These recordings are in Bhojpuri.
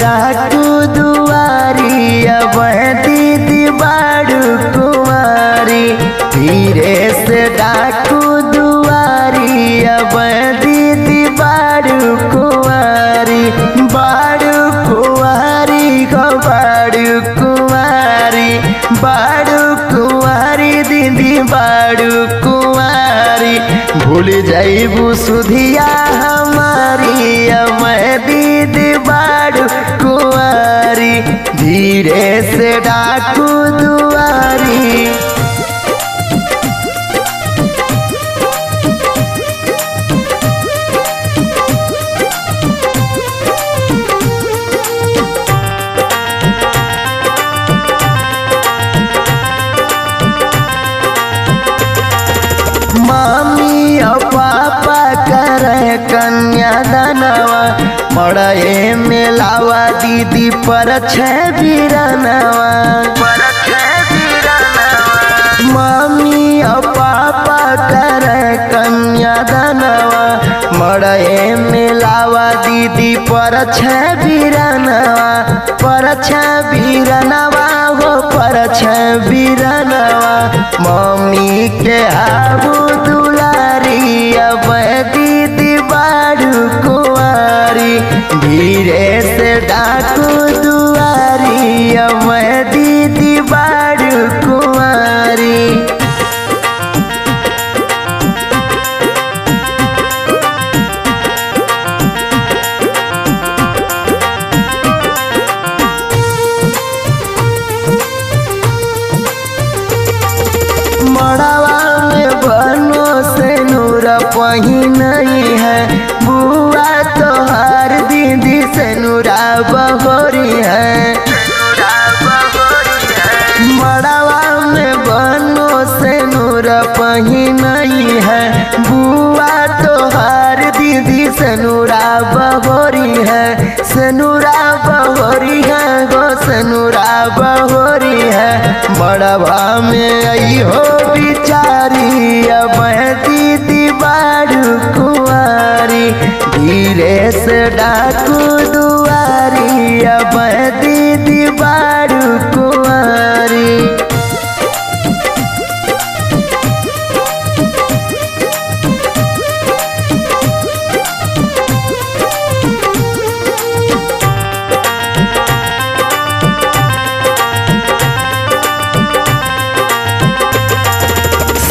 डाकू दुआरी अब दीदी बाड़ू कुमारी। धीरे से डाकू दुआरी अब दीदी बाड़ू कुमारी। बाड़ू कुमारी गो बाड़ू कुमारी। बाड़ू कुमारी दीदी बाड़ू कुमारी। भूल जाइबू सुधिया हमारी अब दीदी बाड़ू कुमारी। धीरे से डाकू दुआरी। मम्मी और पापा करे कन्यादानवा। मड़े में लावा दीदी पर बीरनवा। मम्मी और पापा करे कन्यादानवा। मड़े में लावा दीदी पर बीरनवा। पर बीरनवा हो पर बीरनवा। मम्मी के आबू दुलारी अब दीदी बाड़ू कुंवारी। धीरे से डाकू दुआरी अब दीदी बाड़ू कुंवारी। मड़वा में बनो से नूर पहिनई है। बुआ तोहार दीदी से नूरा बहोरी है। मड़वा में बनो से नूर पहिनई है। बुआ तोहार दीदी से नूरा बहोरी है। से नूरा बहोरी है गो से नूरा बहोरी है। मड़वा में आई हो बिचारी अब दीदी बाड़ू कुंवारी। धीरे से डाकू दुआरी अब दीदी बाड़ू कुंवारी।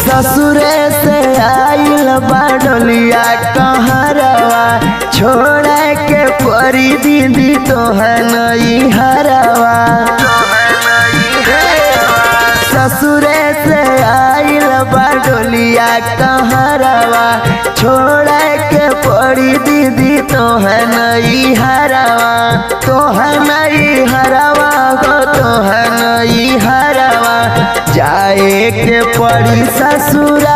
ससुरे से आइल बाडलिया कहरवा। छोड़ के परी दीदी तोहन हरवा। ससुरे से आइल बाडलिया कहरवा। छोड़ के परी दीदी तोहन हरवा। तोहन हरवा हो तोहन हरवा। जाए के पड़ी ससुरा